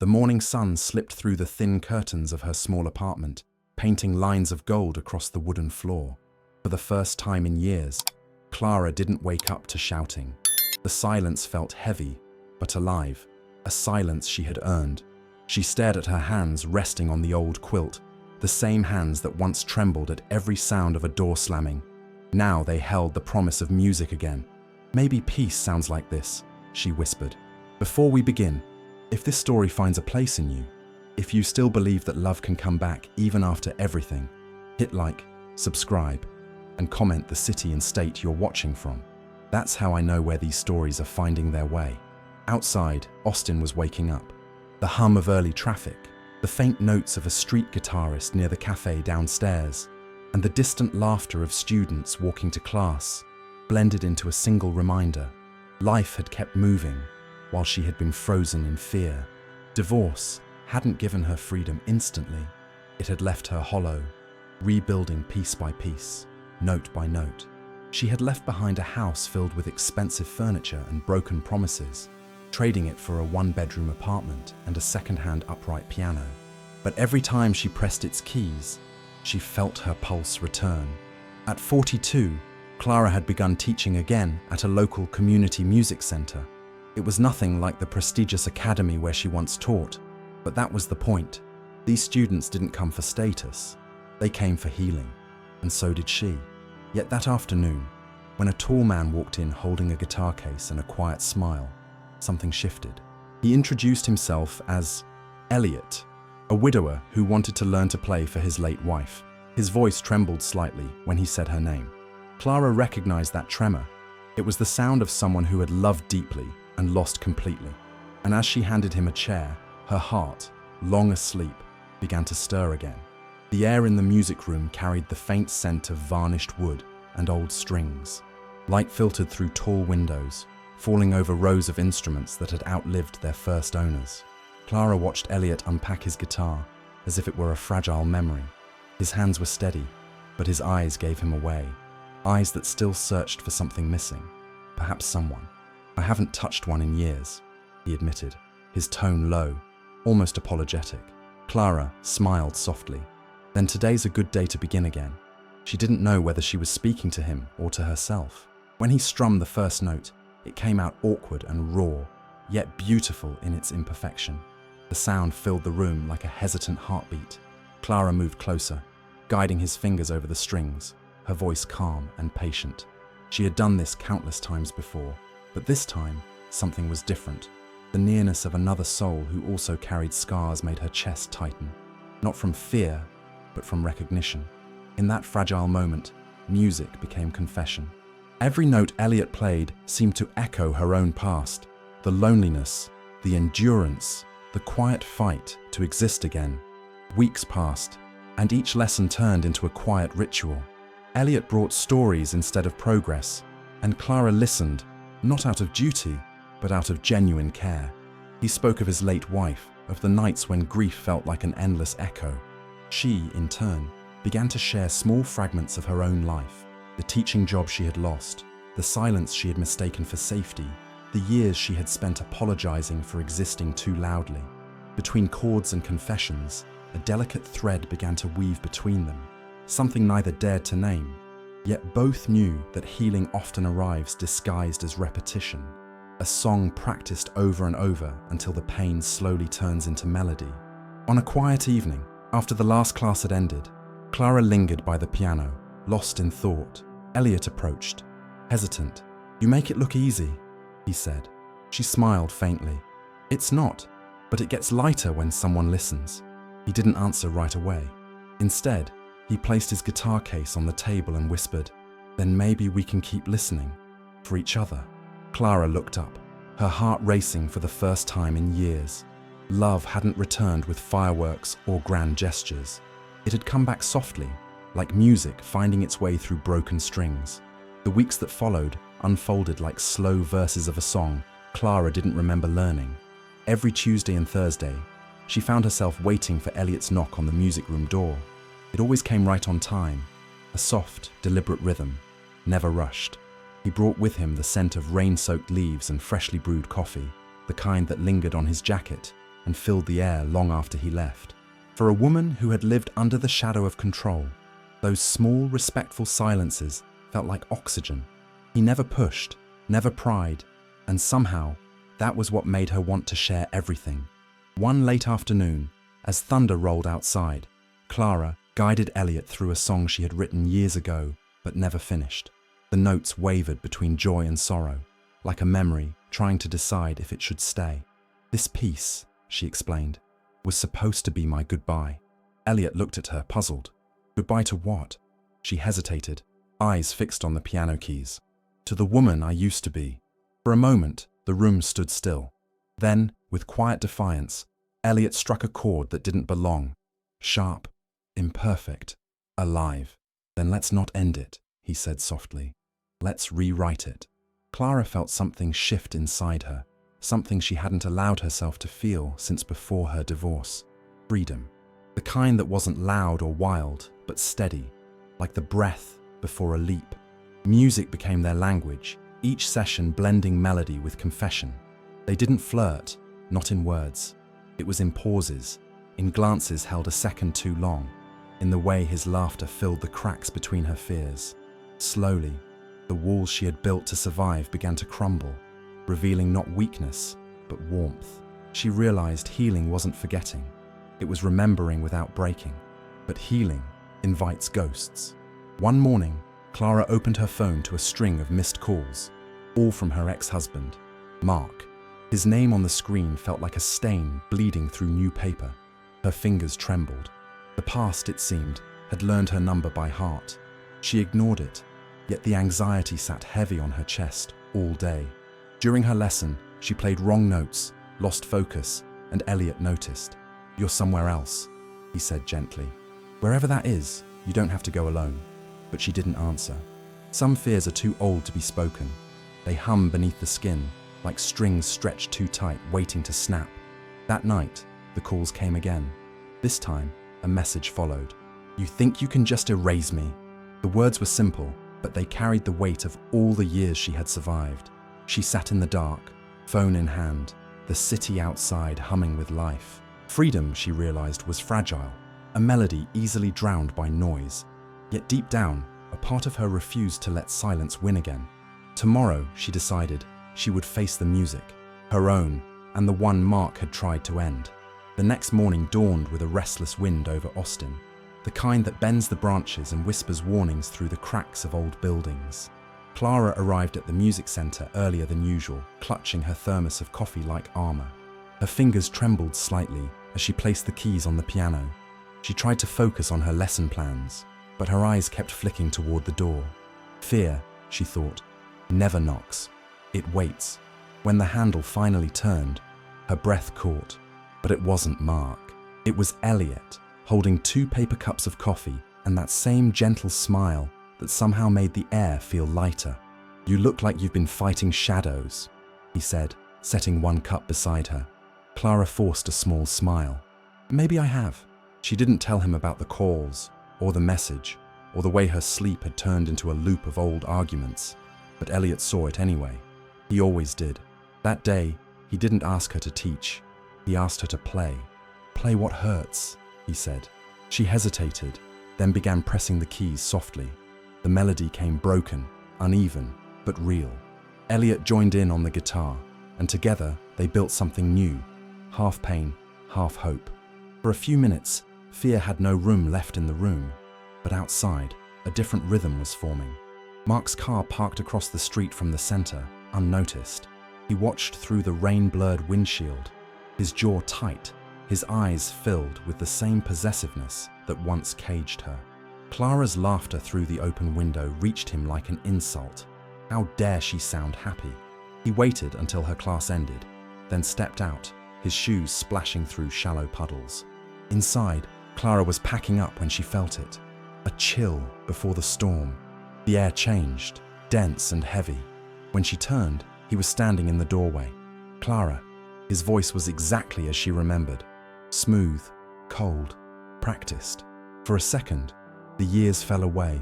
The morning sun slipped through the thin curtains of her small apartment, painting lines of gold across the wooden floor. For the first time in years, Clara didn't wake up to shouting. The silence felt heavy, but alive, a silence she had earned. She stared at her hands resting on the old quilt, the same hands that once trembled at every sound of a door slamming. Now they held the promise of music again. "Maybe peace sounds like this," she whispered. "Before we begin, if this story finds a place in you, if you still believe that love can come back even after everything, hit like, subscribe, and comment the city and state you're watching from. That's how I know where these stories are finding their way." Outside, Austin was waking up. The hum of early traffic, the faint notes of a street guitarist near the cafe downstairs, and the distant laughter of students walking to class blended into a single reminder. Life had kept moving while she had been frozen in fear. Divorce hadn't given her freedom instantly. It had left her hollow, rebuilding piece by piece, note by note. She had left behind a house filled with expensive furniture and broken promises, trading it for a one-bedroom apartment and a second-hand upright piano. But every time she pressed its keys, she felt her pulse return. At 42, Clara had begun teaching again at a local community music center. It was nothing like the prestigious academy where she once taught, but that was the point. These students didn't come for status. They came for healing, and so did she. Yet that afternoon, when a tall man walked in holding a guitar case and a quiet smile, something shifted. He introduced himself as Elliot, a widower who wanted to learn to play for his late wife. His voice trembled slightly when he said her name. Clara recognized that tremor. It was the sound of someone who had loved deeply and lost completely. And as she handed him a chair, her heart, long asleep, began to stir again. The air in the music room carried the faint scent of varnished wood and old strings. Light filtered through tall windows, falling over rows of instruments that had outlived their first owners. Clara watched Elliot unpack his guitar as if it were a fragile memory. His hands were steady, but his eyes gave him away. Eyes that still searched for something missing, perhaps someone. "I haven't touched one in years," he admitted, his tone low, almost apologetic. Clara smiled softly. Then today's a good day to begin again. She didn't know whether she was speaking to him or to herself. When he strummed the first note, it came out awkward and raw, yet beautiful in its imperfection. The sound filled the room like a hesitant heartbeat. Clara moved closer, guiding his fingers over the strings, her voice calm and patient. She had done this countless times before, but this time, something was different. The nearness of another soul who also carried scars made her chest tighten, not from fear, but from recognition. In that fragile moment, music became confession. Every note Elliot played seemed to echo her own past, the loneliness, the endurance, the quiet fight to exist again. Weeks passed, and each lesson turned into a quiet ritual. Elliot brought stories instead of progress, and Clara listened, not out of duty, but out of genuine care. He spoke of his late wife, of the nights when grief felt like an endless echo. She, in turn, began to share small fragments of her own life, the teaching job she had lost, the silence she had mistaken for safety, the years she had spent apologizing for existing too loudly. Between chords and confessions, a delicate thread began to weave between them, something neither dared to name. Yet both knew that healing often arrives disguised as repetition, a song practiced over and over until the pain slowly turns into melody. On a quiet evening, after the last class had ended, Clara lingered by the piano, lost in thought. Elliot approached, hesitant. "You make it look easy," he said. She smiled faintly. "It's not, but it gets lighter when someone listens." He didn't answer right away. Instead, he placed his guitar case on the table and whispered, "Then maybe we can keep listening, for each other." Clara looked up, her heart racing for the first time in years. Love hadn't returned with fireworks or grand gestures. It had come back softly, like music finding its way through broken strings. The weeks that followed unfolded like slow verses of a song Clara didn't remember learning. Every Tuesday and Thursday, she found herself waiting for Elliot's knock on the music room door. It always came right on time, a soft, deliberate rhythm, never rushed. He brought with him the scent of rain-soaked leaves and freshly brewed coffee, the kind that lingered on his jacket, and filled the air long after he left. For a woman who had lived under the shadow of control, those small, respectful silences felt like oxygen. He never pushed, never pried, and somehow that was what made her want to share everything. One late afternoon, as thunder rolled outside, Clara guided Elliot through a song she had written years ago but never finished. The notes wavered between joy and sorrow, like a memory trying to decide if it should stay. "This piece," she explained, "was supposed to be my goodbye." Elliot looked at her, puzzled. Goodbye to what? She hesitated, eyes fixed on the piano keys. "To the woman I used to be." For a moment, the room stood still. Then, with quiet defiance, Elliot struck a chord that didn't belong. Sharp, imperfect, alive. "Then let's not end it," he said softly. "Let's rewrite it." Clara felt something shift inside her, something she hadn't allowed herself to feel since before her divorce. Freedom. The kind that wasn't loud or wild, but steady, like the breath before a leap. Music became their language, each session blending melody with confession. They didn't flirt, not in words. It was in pauses, in glances held a second too long, in the way his laughter filled the cracks between her fears. Slowly, the walls she had built to survive began to crumble, revealing not weakness, but warmth. She realized healing wasn't forgetting. It was remembering without breaking. But healing invites ghosts. One morning, Clara opened her phone to a string of missed calls, all from her ex-husband, Mark. His name on the screen felt like a stain bleeding through new paper. Her fingers trembled. The past, it seemed, had learned her number by heart. She ignored it, yet the anxiety sat heavy on her chest all day. During her lesson, she played wrong notes, lost focus, and Elliot noticed. "You're somewhere else," he said gently. "Wherever that is, you don't have to go alone." But she didn't answer. Some fears are too old to be spoken. They hum beneath the skin, like strings stretched too tight, waiting to snap. That night, the calls came again. This time, a message followed. "You think you can just erase me?" The words were simple, but they carried the weight of all the years she had survived. She sat in the dark, phone in hand, the city outside humming with life. Freedom, she realized, was fragile, a melody easily drowned by noise. Yet deep down, a part of her refused to let silence win again. Tomorrow, she decided, she would face the music, her own, and the one Mark had tried to end. The next morning dawned with a restless wind over Austin, the kind that bends the branches and whispers warnings through the cracks of old buildings. Clara arrived at the music center earlier than usual, clutching her thermos of coffee like armor. Her fingers trembled slightly as she placed the keys on the piano. She tried to focus on her lesson plans, but her eyes kept flicking toward the door. Fear, she thought, never knocks. It waits. When the handle finally turned, her breath caught. But it wasn't Mark. It was Elliot, holding 2 paper cups of coffee and that same gentle smile that somehow made the air feel lighter. "You look like you've been fighting shadows," he said, setting 1 cup beside her. Clara forced a small smile. "Maybe I have." She didn't tell him about the calls, or the message, or the way her sleep had turned into a loop of old arguments. But Elliot saw it anyway. He always did. That day, he didn't ask her to teach. He asked her to play. "Play what hurts," he said. She hesitated, then began pressing the keys softly. The melody came broken, uneven, but real. Elliot joined in on the guitar, and together they built something new, half pain, half hope. For a few minutes, fear had no room left in the room, but outside, a different rhythm was forming. Mark's car parked across the street from the center, unnoticed. He watched through the rain-blurred windshield, his jaw tight, his eyes filled with the same possessiveness that once caged her. Clara's laughter through the open window reached him like an insult. How dare she sound happy? He waited until her class ended, then stepped out, his shoes splashing through shallow puddles. Inside, Clara was packing up when she felt it. A chill before the storm. The air changed, dense and heavy. When she turned, he was standing in the doorway. "Clara." His voice was exactly as she remembered. Smooth, cold, practiced. For a second, the years fell away,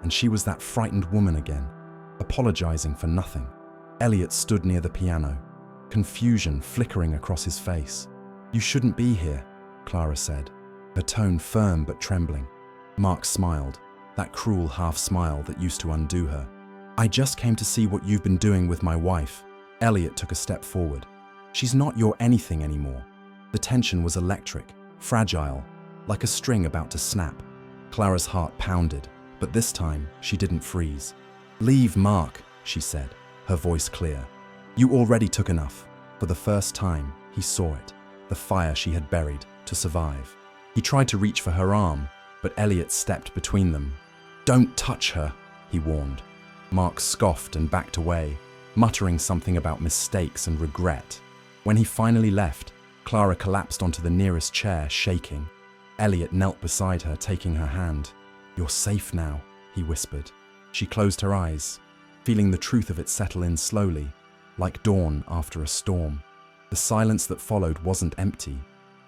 and she was that frightened woman again, apologizing for nothing. Elliot stood near the piano, confusion flickering across his face. "You shouldn't be here," Clara said, her tone firm but trembling. Mark smiled, that cruel half-smile that used to undo her. "I just came to see what you've been doing with my wife." Elliot took a step forward. "She's not your anything anymore." The tension was electric, fragile, like a string about to snap. Clara's heart pounded, but this time she didn't freeze. "Leave, Mark," she said, her voice clear. "You already took enough." For the first time, he saw it, the fire she had buried to survive. He tried to reach for her arm, but Elliot stepped between them. "Don't touch her," he warned. Mark scoffed and backed away, muttering something about mistakes and regret. When he finally left, Clara collapsed onto the nearest chair, shaking. Elliot knelt beside her, taking her hand. "You're safe now," he whispered. She closed her eyes, feeling the truth of it settle in slowly, like dawn after a storm. The silence that followed wasn't empty,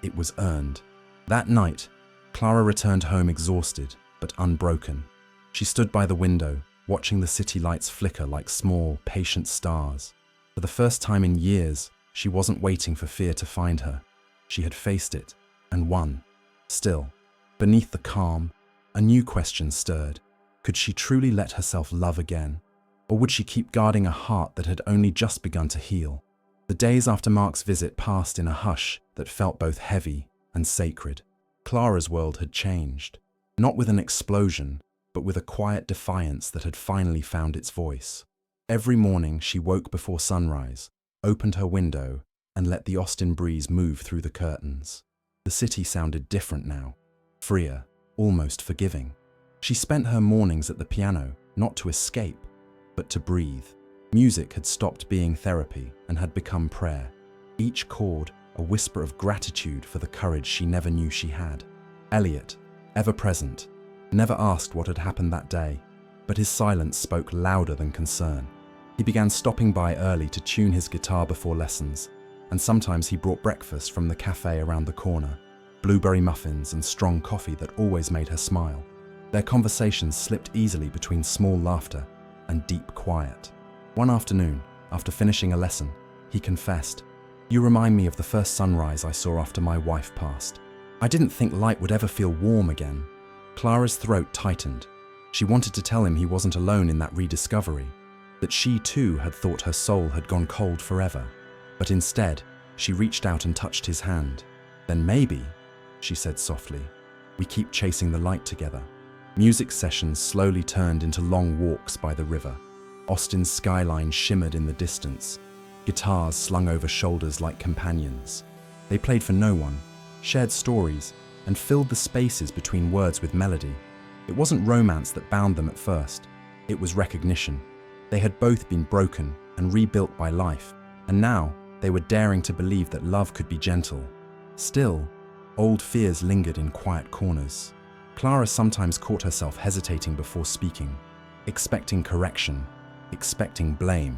it was earned. That night, Clara returned home exhausted, but unbroken. She stood by the window, watching the city lights flicker like small, patient stars. For the first time in years, she wasn't waiting for fear to find her. She had faced it, and won. Still, beneath the calm, a new question stirred. Could she truly let herself love again? Or would she keep guarding a heart that had only just begun to heal? The days after Mark's visit passed in a hush that felt both heavy and sacred. Clara's world had changed, not with an explosion, but with a quiet defiance that had finally found its voice. Every morning she woke before sunrise, opened her window, and let the Austin breeze move through the curtains. The city sounded different now, freer, almost forgiving. She spent her mornings at the piano, not to escape, but to breathe. Music had stopped being therapy and had become prayer. Each chord a whisper of gratitude for the courage she never knew she had. Elliot, ever present, never asked what had happened that day, but his silence spoke louder than concern. He began stopping by early to tune his guitar before lessons, and sometimes he brought breakfast from the cafe around the corner, blueberry muffins and strong coffee that always made her smile. Their conversations slipped easily between small laughter and deep quiet. One afternoon, after finishing a lesson, he confessed, "You remind me of the first sunrise I saw after my wife passed. I didn't think light would ever feel warm again." Clara's throat tightened. She wanted to tell him he wasn't alone in that rediscovery, that she too had thought her soul had gone cold forever. But instead, she reached out and touched his hand. "Then maybe," she said softly, "we keep chasing the light together." Music sessions slowly turned into long walks by the river. Austin's skyline shimmered in the distance, guitars slung over shoulders like companions. They played for no one, shared stories, and filled the spaces between words with melody. It wasn't romance that bound them at first, it was recognition. They had both been broken and rebuilt by life, and now they were daring to believe that love could be gentle. Still, old fears lingered in quiet corners. Clara sometimes caught herself hesitating before speaking, expecting correction, expecting blame.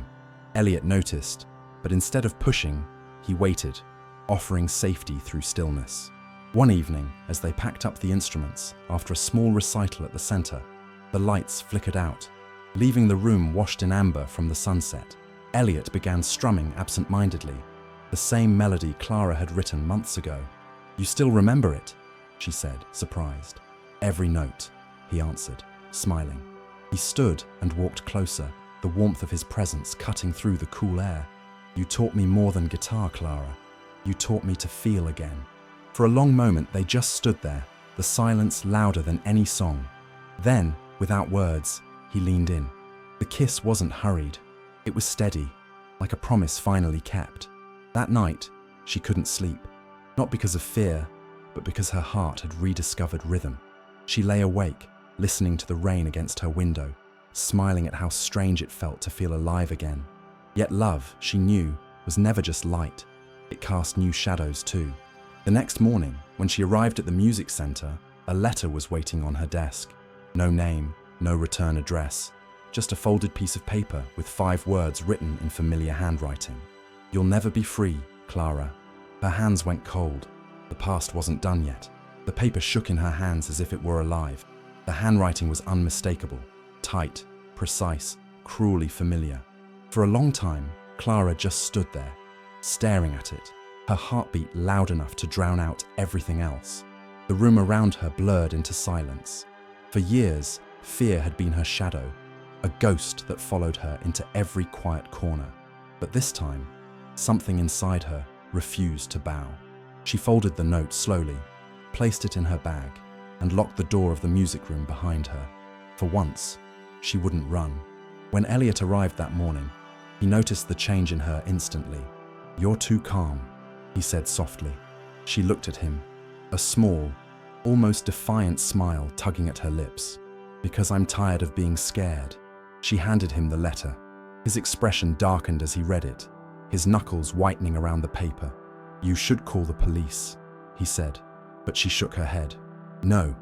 Elliot noticed, but instead of pushing, he waited, offering safety through stillness. One evening, as they packed up the instruments after a small recital at the center, the lights flickered out, leaving the room washed in amber from the sunset. Elliot began strumming absent-mindedly, the same melody Clara had written months ago. "You still remember it?" she said, surprised. "Every note," he answered, smiling. He stood and walked closer, the warmth of his presence cutting through the cool air. "You taught me more than guitar, Clara. You taught me to feel again." For a long moment they just stood there, the silence louder than any song. Then, without words, he leaned in. The kiss wasn't hurried. It was steady, like a promise finally kept. That night, she couldn't sleep, not because of fear, but because her heart had rediscovered rhythm. She lay awake, listening to the rain against her window, smiling at how strange it felt to feel alive again. Yet love, she knew, was never just light. It cast new shadows too. The next morning, when she arrived at the music center, a letter was waiting on her desk. No name, no return address, just a folded piece of paper with 5 words written in familiar handwriting. "You'll never be free, Clara." Her hands went cold. The past wasn't done yet. The paper shook in her hands as if it were alive. The handwriting was unmistakable, tight, precise, cruelly familiar. For a long time, Clara just stood there, staring at it, her heartbeat loud enough to drown out everything else. The room around her blurred into silence. For years, fear had been her shadow, a ghost that followed her into every quiet corner. But this time, something inside her refused to bow. She folded the note slowly, placed it in her bag, and locked the door of the music room behind her. For once, she wouldn't run. When Elliot arrived that morning, he noticed the change in her instantly. "You're too calm," he said softly. She looked at him, a small, almost defiant smile tugging at her lips. "Because I'm tired of being scared." She handed him the letter. His expression darkened as he read it, his knuckles whitening around the paper. "You should call the police," he said, but she shook her head. "No,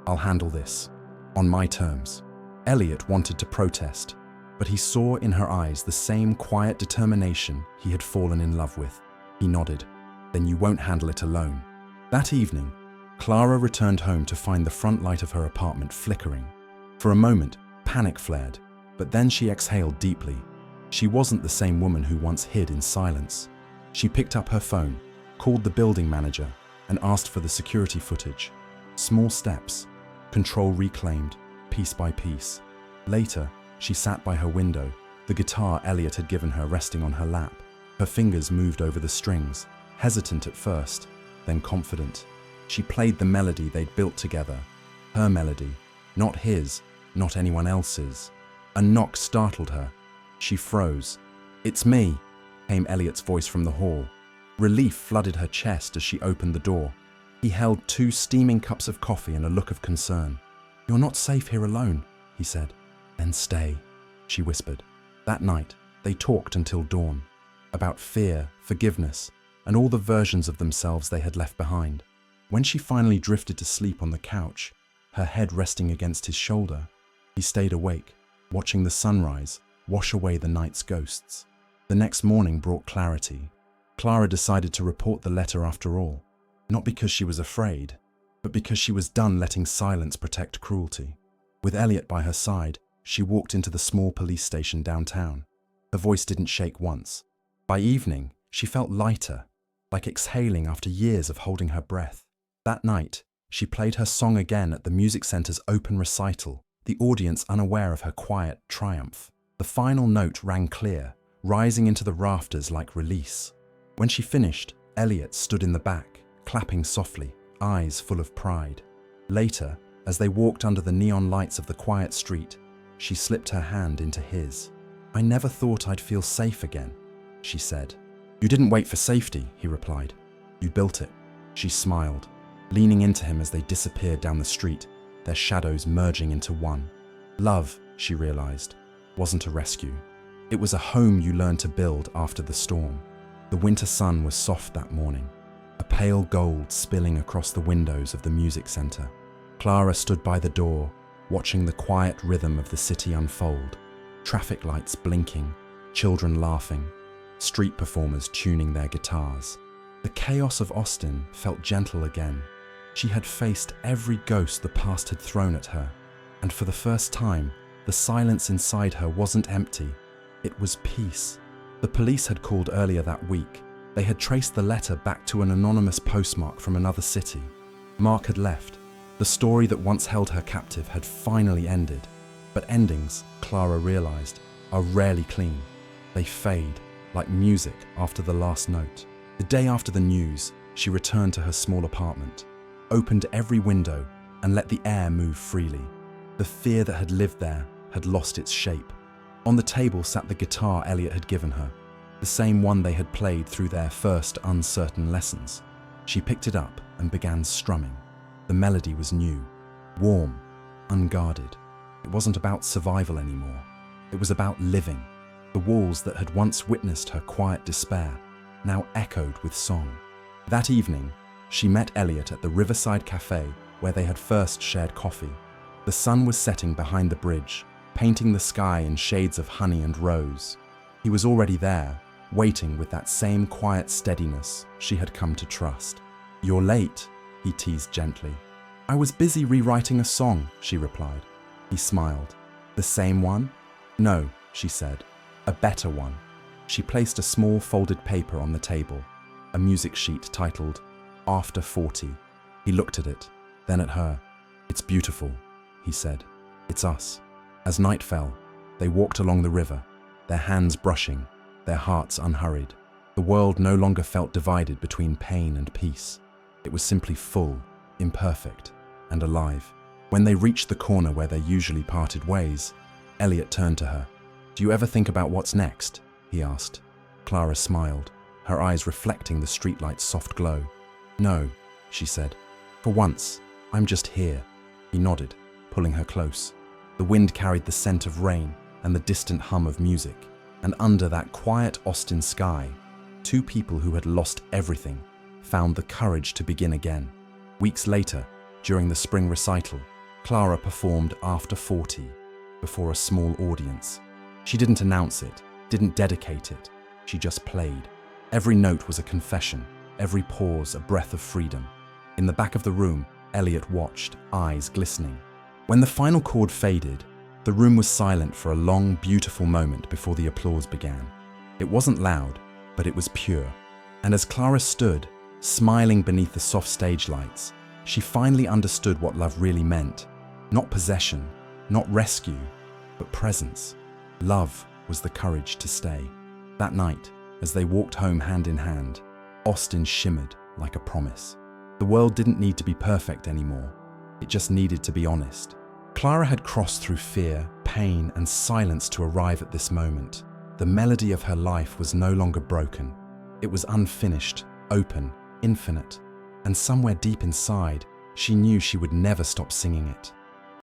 I'll handle this. On my terms." Elliot wanted to protest, but he saw in her eyes the same quiet determination he had fallen in love with. He nodded. "Then you won't handle it alone." That evening, Clara returned home to find the front light of her apartment flickering. For a moment, panic flared, but then she exhaled deeply. She wasn't the same woman who once hid in silence. She picked up her phone, called the building manager, and asked for the security footage. Small steps, control reclaimed, piece by piece. Later, she sat by her window, the guitar Elliot had given her resting on her lap. Her fingers moved over the strings, hesitant at first, then confident. She played the melody they'd built together. Her melody, not his, not anyone else's. A knock startled her. She froze. "It's me," came Elliot's voice from the hall. Relief flooded her chest as she opened the door. He held 2 steaming cups of coffee and a look of concern. "You're not safe here alone," he said. "Then stay," she whispered. That night, they talked until dawn, about fear, forgiveness, and all the versions of themselves they had left behind. When she finally drifted to sleep on the couch, her head resting against his shoulder, he stayed awake, watching the sunrise wash away the night's ghosts. The next morning brought clarity. Clara decided to report the letter after all, not because she was afraid, but because she was done letting silence protect cruelty. With Elliot by her side, she walked into the small police station downtown. Her voice didn't shake once. By evening, she felt lighter, like exhaling after years of holding her breath. That night, she played her song again at the music center's open recital, the audience unaware of her quiet triumph. The final note rang clear, rising into the rafters like release. When she finished, Elliot stood in the back, clapping softly, eyes full of pride. Later, as they walked under the neon lights of the quiet street, she slipped her hand into his. "I never thought I'd feel safe again," she said. "You didn't wait for safety," he replied. "You built it." She smiled, leaning into him as they disappeared down the street, their shadows merging into one. Love, she realized, wasn't a rescue. It was a home you learned to build after the storm. The winter sun was soft that morning, a pale gold spilling across the windows of the music center. Clara stood by the door, watching the quiet rhythm of the city unfold. Traffic lights blinking, children laughing, street performers tuning their guitars. The chaos of Austin felt gentle again. She had faced every ghost the past had thrown at her, and for the first time, the silence inside her wasn't empty. It was peace. The police had called earlier that week. They had traced the letter back to an anonymous postmark from another city. Mark had left. The story that once held her captive had finally ended. But endings, Clara realized, are rarely clean. They fade, like music after the last note. The day after the news, she returned to her small apartment, opened every window, and let the air move freely. The fear that had lived there had lost its shape. On the table sat the guitar Elliot had given her, the same one they had played through their first uncertain lessons. She picked it up and began strumming. The melody was new, warm, unguarded. It wasn't about survival anymore. It was about living. The walls that had once witnessed her quiet despair now echoed with song. That evening, she met Elliot at the Riverside Cafe where they had first shared coffee. The sun was setting behind the bridge, painting the sky in shades of honey and rose. He was already there, waiting with that same quiet steadiness she had come to trust. "You're late," he teased gently. "I was busy rewriting a song," she replied. He smiled. "The same one?" "No," she said. "A better one." She placed a small folded paper on the table. a music sheet titled After 40. He looked at it, then at her. "It's beautiful," he said. "It's us." As night fell, they walked along the river, their hands brushing, their hearts unhurried. The world no longer felt divided between pain and peace. It was simply full, imperfect, and alive. When they reached the corner where they usually parted ways, Elliot turned to her. "Do you ever think about what's next?" he asked. Clara smiled, her eyes reflecting the streetlight's soft glow. "No," she said. "For once, I'm just here." He nodded, pulling her close. The wind carried the scent of rain and the distant hum of music, and under that quiet Austin sky, two people who had lost everything found the courage to begin again. Weeks later, during the spring recital, Clara performed After 40 before a small audience. She didn't announce it, didn't dedicate it, she just played. Every note was a confession, every pause a breath of freedom. In the back of the room, Elliot watched, eyes glistening. When the final chord faded, the room was silent for a long, beautiful moment before the applause began. It wasn't loud, but it was pure. And as Clara stood, smiling beneath the soft stage lights, she finally understood what love really meant. Not possession, not rescue, but presence. Love was the courage to stay. That night, as they walked home hand in hand, Austin shimmered like a promise. The world didn't need to be perfect anymore. It just needed to be honest. Clara had crossed through fear, pain, and silence to arrive at this moment. The melody of her life was no longer broken. It was unfinished, open, infinite, and somewhere deep inside, she knew she would never stop singing it.